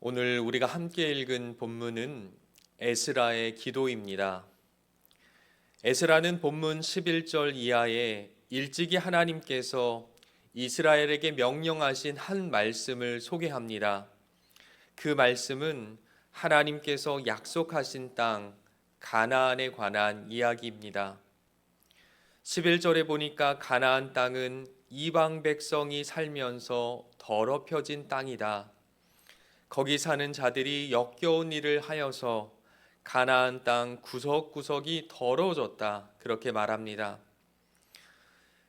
오늘 우리가 함께 읽은 본문은 에스라의 기도입니다. 에스라는 본문 11절 이하에 일찍이 하나님께서 이스라엘에게 명령하신 한 말씀을 소개합니다. 그 말씀은 하나님께서 약속하신 땅 가나안에 관한 이야기입니다. 11절에 보니까 가나안 땅은 이방 백성이 살면서 더럽혀진 땅이다. 거기 사는 자들이 역겨운 일을 하여서 가나안 땅 구석구석이 더러워졌다. 그렇게 말합니다.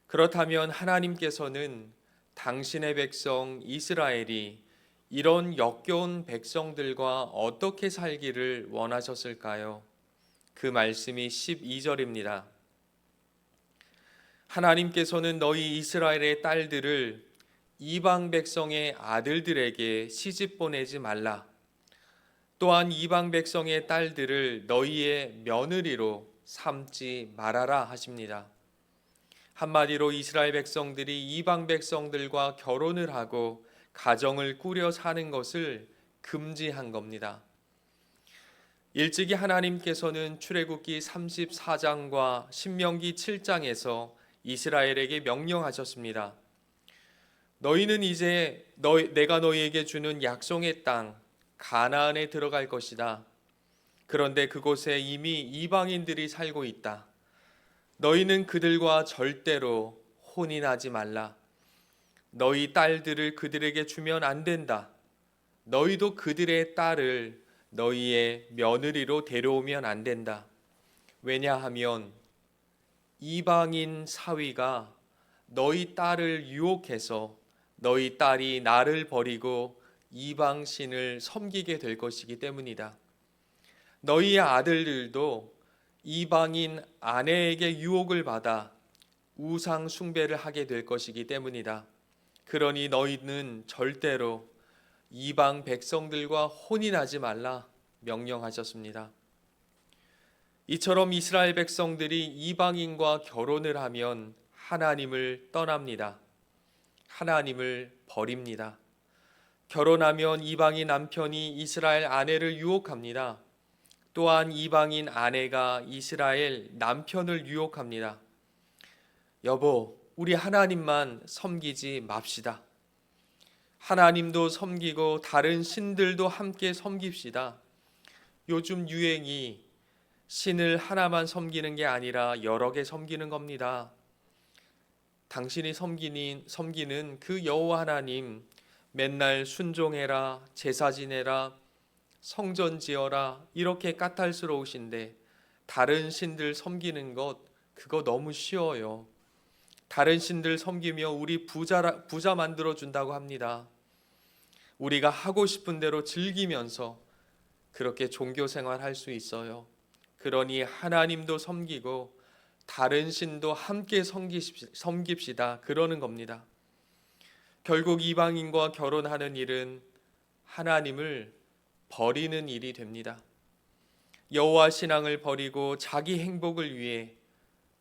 그렇다면 하나님께서는 당신의 백성 이스라엘이 이런 역겨운 백성들과 어떻게 살기를 원하셨을까요? 그 말씀이 12절입니다. 하나님께서는 너희 이스라엘의 딸들을 이방 백성의 아들들에게 시집 보내지 말라. 또한 이방 백성의 딸들을 너희의 며느리로 삼지 말아라 하십니다. 한마디로 이스라엘 백성들이 이방 백성들과 결혼을 하고 가정을 꾸려 사는 것을 금지한 겁니다. 일찍이 하나님께서는 출애굽기 34장과 신명기 7장에서 이스라엘에게 명령하셨습니다. 너희는 이제 내가 너희에게 주는 약속의 땅 가나안에 들어갈 것이다. 그런데 그곳에 이미 이방인들이 살고 있다. 너희는 그들과 절대로 혼인하지 말라. 너희 딸들을 그들에게 주면 안 된다. 너희도 그들의 딸을 너희의 며느리로 데려오면 안 된다. 왜냐하면 이방인 사위가 너희 딸을 유혹해서 너희 딸이 나를 버리고 이방 신을 섬기게 될 것이기 때문이다. 너희의 아들들도 이방인 아내에게 유혹을 받아 우상 숭배를 하게 될 것이기 때문이다. 그러니 너희는 절대로 이방 백성들과 혼인하지 말라 명령하셨습니다. 이처럼 이스라엘 백성들이 이방인과 결혼을 하면 하나님을 떠납니다. 하나님을 버립니다. 결혼하면 이방인 남편이 이스라엘 아내를 유혹합니다. 또한 이방인 아내가 이스라엘 남편을 유혹합니다. 여보, 우리 하나님만 섬기지 맙시다. 하나님도 섬기고 다른 신들도 함께 섬깁시다. 요즘 유행이 신을 하나만 섬기는 게 아니라 여러 개 섬기는 겁니다. 당신이 섬기는 그 여호와 하나님 맨날 순종해라, 제사 지내라, 성전 지어라 이렇게 까탈스러우신데 다른 신들 섬기는 것 그거 너무 쉬워요. 다른 신들 섬기며 우리 부자 만들어 준다고 합니다. 우리가 하고 싶은 대로 즐기면서 그렇게 종교 생활할 수 있어요. 그러니 하나님도 섬기고 다른 신도 함께 섬깁시다. 그러는 겁니다. 결국 이방인과 결혼하는 일은 하나님을 버리는 일이 됩니다. 여호와 신앙을 버리고 자기 행복을 위해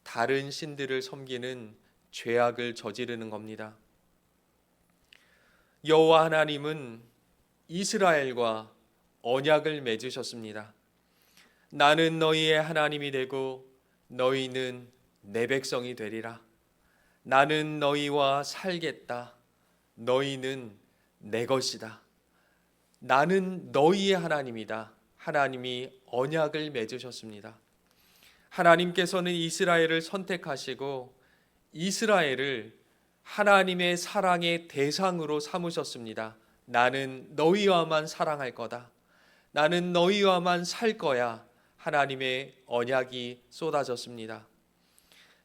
다른 신들을 섬기는 죄악을 저지르는 겁니다. 여호와 하나님은 이스라엘과 언약을 맺으셨습니다. 나는 너희의 하나님이 되고 너희는 내 백성이 되리라. 나는 너희와 살겠다. 너희는 내 것이다. 나는 너희의 하나님이다. 하나님이 언약을 맺으셨습니다. 하나님께서는 이스라엘을 선택하시고 이스라엘을 하나님의 사랑의 대상으로 삼으셨습니다. 나는 너희와만 사랑할 거다. 나는 너희와만 살 거야. 하나님의 언약이 쏟아졌습니다.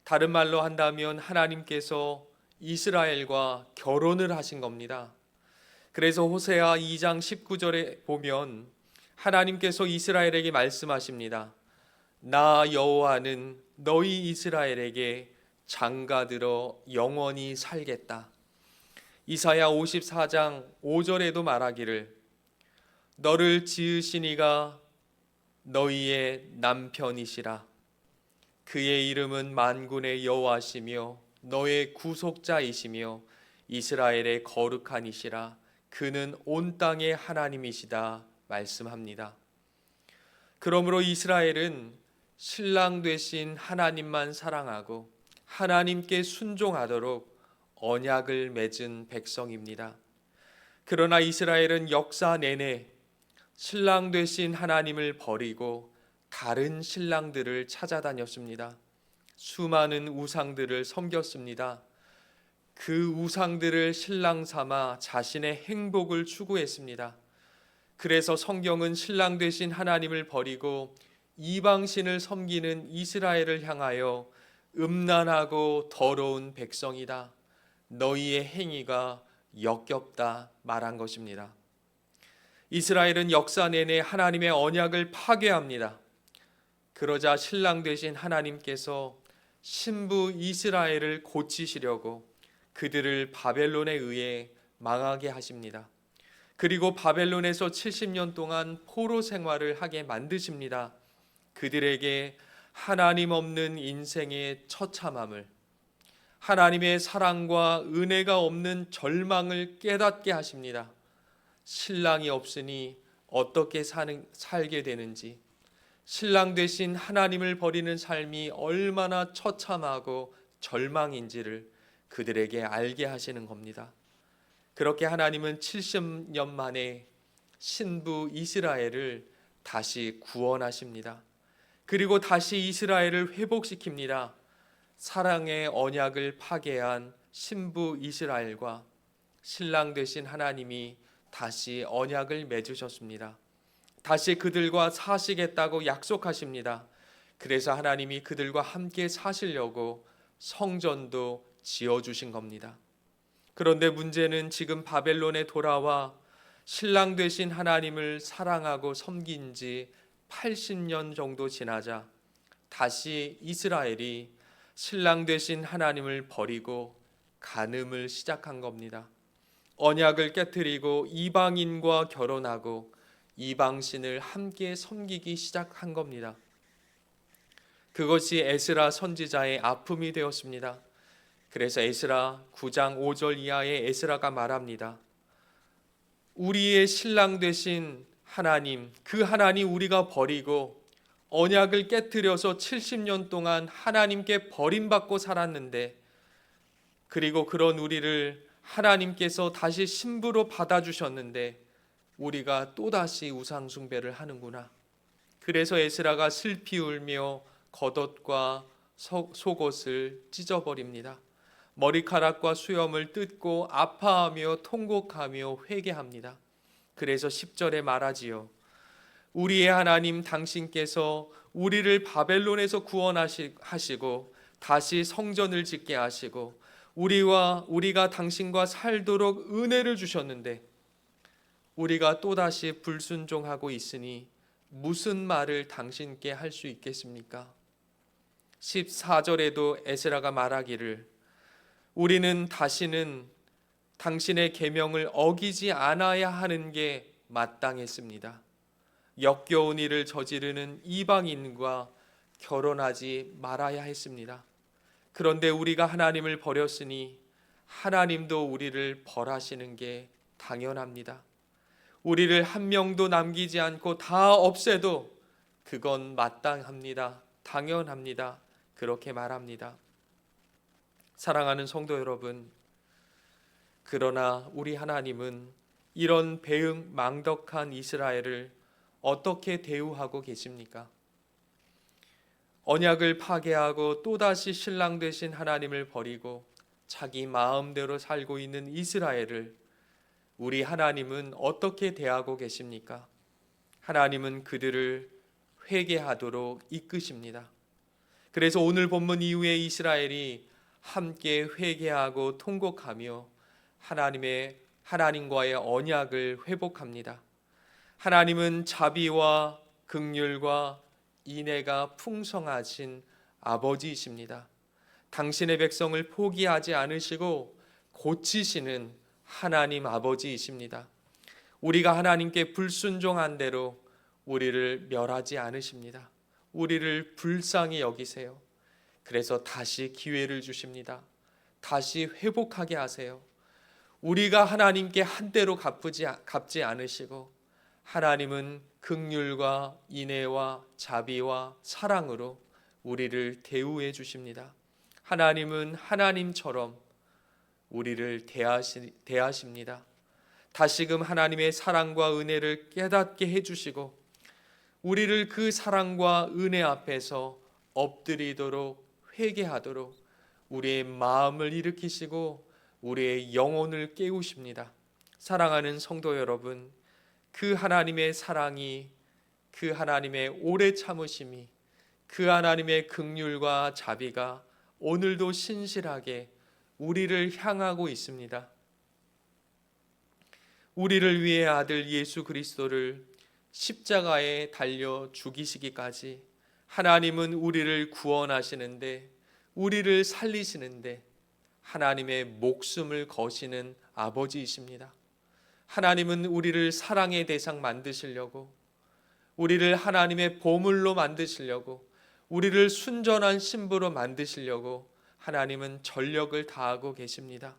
다른 말로 한다면 하나님께서 이스라엘과 결혼을 하신 겁니다. 그래서 호세아 2장 19절에 보면 하나님께서 이스라엘에게 말씀하십니다. 나 여호와는 너희 이스라엘에게 장가들어 영원히 살겠다. 이사야 54장 5절에도 말하기를 너를 지으신 이가 너희의 남편이시라. 그의 이름은 만군의 여호와시며 너의 구속자이시며 이스라엘의 거룩한 이시라. 그는 온 땅의 하나님이시다 말씀합니다. 그러므로 이스라엘은 신랑 되신 하나님만 사랑하고 하나님께 순종하도록 언약을 맺은 백성입니다. 그러나 이스라엘은 역사 내내 신랑 되신 하나님을 버리고 다른 신랑들을 찾아다녔습니다. 수많은 우상들을 섬겼습니다. 그 우상들을 신랑 삼아 자신의 행복을 추구했습니다. 그래서 성경은 신랑 되신 하나님을 버리고 이방신을 섬기는 이스라엘을 향하여 음란하고 더러운 백성이다, 너희의 행위가 역겹다 말한 것입니다. 이스라엘은 역사 내내 하나님의 언약을 파괴합니다. 그러자 신랑 되신 하나님께서 신부 이스라엘을 고치시려고 그들을 바벨론에 의해 망하게 하십니다. 그리고 바벨론에서 70년 동안 포로 생활을 하게 만드십니다. 그들에게 하나님 없는 인생의 처참함을, 하나님의 사랑과 은혜가 없는 절망을 깨닫게 하십니다. 신랑이 없으니 어떻게 살게 되는지, 신랑 되신 하나님을 버리는 삶이 얼마나 처참하고 절망인지를 그들에게 알게 하시는 겁니다. 그렇게 하나님은 70년 만에 신부 이스라엘을 다시 구원하십니다. 그리고 다시 이스라엘을 회복시킵니다. 사랑의 언약을 파괴한 신부 이스라엘과 신랑 되신 하나님이 다시 언약을 맺으셨습니다. 다시 그들과 사시겠다고 약속하십니다. 그래서 하나님이 그들과 함께 사시려고 성전도 지어주신 겁니다. 그런데 문제는 지금 바벨론에 돌아와 신랑 되신 하나님을 사랑하고 섬긴 지 80년 정도 지나자 다시 이스라엘이 신랑 되신 하나님을 버리고 간음을 시작한 겁니다. 언약을 깨뜨리고 이방인과 결혼하고 이방신을 함께 섬기기 시작한 겁니다. 그것이 에스라 선지자의 아픔이 되었습니다. 그래서 에스라 9장 5절 이하의 에스라가 말합니다. 우리의 신랑 되신 하나님, 그 하나님 우리가 버리고 언약을 깨뜨려서 70년 동안 하나님께 버림받고 살았는데, 그리고 그런 우리를 하나님께서 다시 신부로 받아주셨는데 우리가 또다시 우상 숭배를 하는구나. 그래서 에스라가 슬피 울며 겉옷과 속옷을 찢어버립니다. 머리카락과 수염을 뜯고 아파하며 통곡하며 회개합니다. 그래서 10절에 말하지요. 우리의 하나님 당신께서 우리를 바벨론에서 구원하시고 다시 성전을 짓게 하시고 우리가 당신과 살도록 은혜를 주셨는데 우리가 또다시 불순종하고 있으니 무슨 말을 당신께 할 수 있겠습니까? 14절에도 에스라가 말하기를 우리는 다시는 당신의 계명을 어기지 않아야 하는 게 마땅했습니다. 역겨운 일을 저지르는 이방인과 결혼하지 말아야 했습니다. 그런데 우리가 하나님을 버렸으니 하나님도 우리를 벌하시는 게 당연합니다. 우리를 한 명도 남기지 않고 다 없애도 그건 마땅합니다. 당연합니다. 그렇게 말합니다. 사랑하는 성도 여러분, 그러나 우리 하나님은 이런 배은망덕한 이스라엘을 어떻게 대우하고 계십니까? 언약을 파괴하고 또다시 신랑 되신 하나님을 버리고 자기 마음대로 살고 있는 이스라엘을 우리 하나님은 어떻게 대하고 계십니까? 하나님은 그들을 회개하도록 이끄십니다. 그래서 오늘 본문 이후에 이스라엘이 함께 회개하고 통곡하며 하나님과의 언약을 회복합니다. 하나님은 자비와 긍휼과 인애가 풍성하신 아버지이십니다. 당신의 백성을 포기하지 않으시고 고치시는 하나님 아버지이십니다. 우리가 하나님께 불순종한 대로 우리를 멸하지 않으십니다. 우리를 불쌍히 여기세요. 그래서 다시 기회를 주십니다. 다시 회복하게 하세요. 우리가 하나님께 한대로 갚지 않으시고 하나님은 긍휼과 인애와 자비와 사랑으로 우리를 대우해 주십니다. 하나님은 하나님처럼 우리를 대하십니다. 다시금 하나님의 사랑과 은혜를 깨닫게 해주시고 우리를 그 사랑과 은혜 앞에서 엎드리도록 회개하도록 우리의 마음을 일으키시고 우리의 영혼을 깨우십니다. 사랑하는 성도 여러분, 그 하나님의 사랑이, 그 하나님의 오래 참으심이, 그 하나님의 긍휼과 자비가 오늘도 신실하게 우리를 향하고 있습니다. 우리를 위해 아들 예수 그리스도를 십자가에 달려 죽이시기까지 하나님은 우리를 구원하시는데, 우리를 살리시는데 하나님의 목숨을 거시는 아버지이십니다. 하나님은 우리를 사랑의 대상 만드시려고, 우리를 하나님의 보물로 만드시려고, 우리를 순전한 신부로 만드시려고 하나님은 전력을 다하고 계십니다.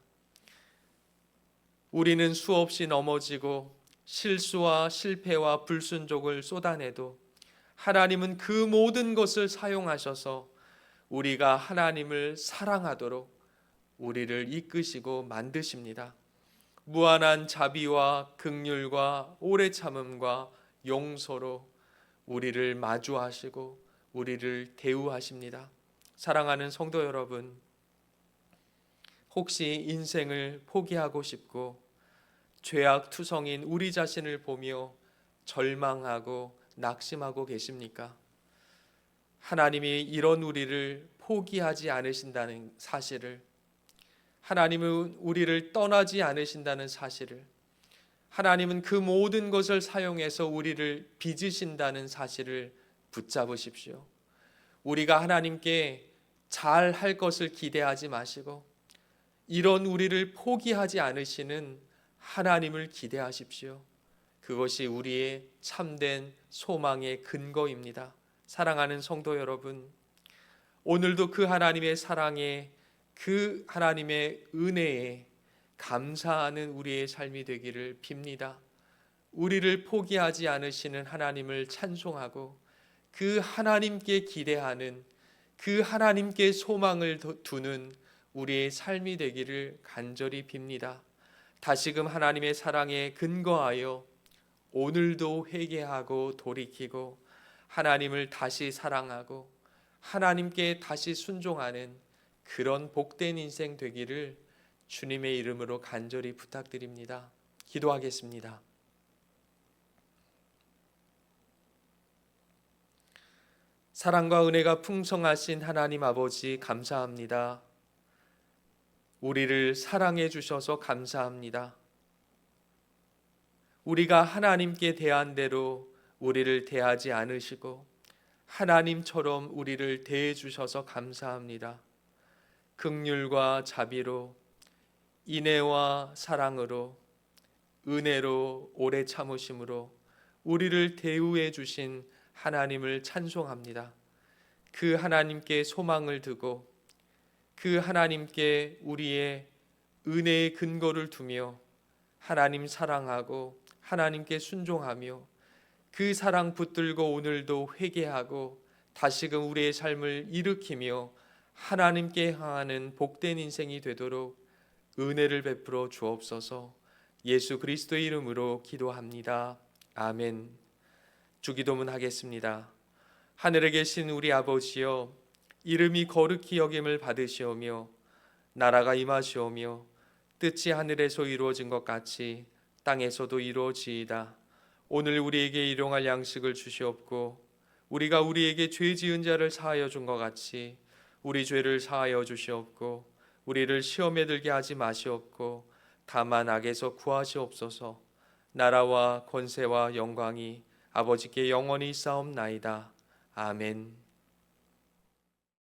우리는 수없이 넘어지고 실수와 실패와 불순종을 쏟아내도 하나님은 그 모든 것을 사용하셔서 우리가 하나님을 사랑하도록 우리를 이끄시고 만드십니다. 무한한 자비와 긍휼과 오래 참음과 용서로 우리를 마주하시고 우리를 대우하십니다. 사랑하는 성도 여러분, 혹시 인생을 포기하고 싶고 죄악 투성인 우리 자신을 보며 절망하고 낙심하고 계십니까? 하나님이 이런 우리를 포기하지 않으신다는 사실을, 하나님은 우리를 떠나지 않으신다는 사실을, 하나님은 그 모든 것을 사용해서 우리를 빚으신다는 사실을 붙잡으십시오. 우리가 하나님께 잘 할 것을 기대하지 마시고 이런 우리를 포기하지 않으시는 하나님을 기대하십시오. 그것이 우리의 참된 소망의 근거입니다. 사랑하는 성도 여러분, 오늘도 그 하나님의 사랑에, 그 하나님의 은혜에 감사하는 우리의 삶이 되기를 빕니다. 우리를 포기하지 않으시는 하나님을 찬송하고 그 하나님께 기대하는, 그 하나님께 소망을 두는 우리의 삶이 되기를 간절히 빕니다. 다시금 하나님의 사랑에 근거하여 오늘도 회개하고 돌이키고 하나님을 다시 사랑하고 하나님께 다시 순종하는 그런 복된 인생 되기를 주님의 이름으로 간절히 부탁드립니다. 기도하겠습니다. 사랑과 은혜가 풍성하신 하나님 아버지, 감사합니다. 우리를 사랑해 주셔서 감사합니다. 우리가 하나님께 대한 대로 우리를 대하지 않으시고 하나님처럼 우리를 대해 주셔서 감사합니다. 긍휼과 자비로, 인애와 사랑으로, 은혜로, 오래 참으심으로 우리를 대우해 주신 하나님을 찬송합니다. 그 하나님께 소망을 두고 그 하나님께 우리의 은혜의 근거를 두며 하나님 사랑하고 하나님께 순종하며 그 사랑 붙들고 오늘도 회개하고 다시금 우리의 삶을 일으키며 하나님께 향하는 복된 인생이 되도록 은혜를 베풀어 주옵소서. 예수 그리스도의 이름으로 기도합니다. 아멘. 주기도문 하겠습니다. 하늘에 계신 우리 아버지여, 이름이 거룩히 여김을 받으시오며 나라가 임하시오며 뜻이 하늘에서 이루어진 것 같이 땅에서도 이루어지이다. 오늘 우리에게 일용할 양식을 주시옵고 우리가 우리에게 죄 지은 자를 사하여 준 것 같이 우리 죄를 사하여 주시옵고 우리를 시험에 들게 하지 마시옵고 다만 악에서 구하시옵소서. 나라와 권세와 영광이 아버지께 영원히 있사옵나이다. 아멘.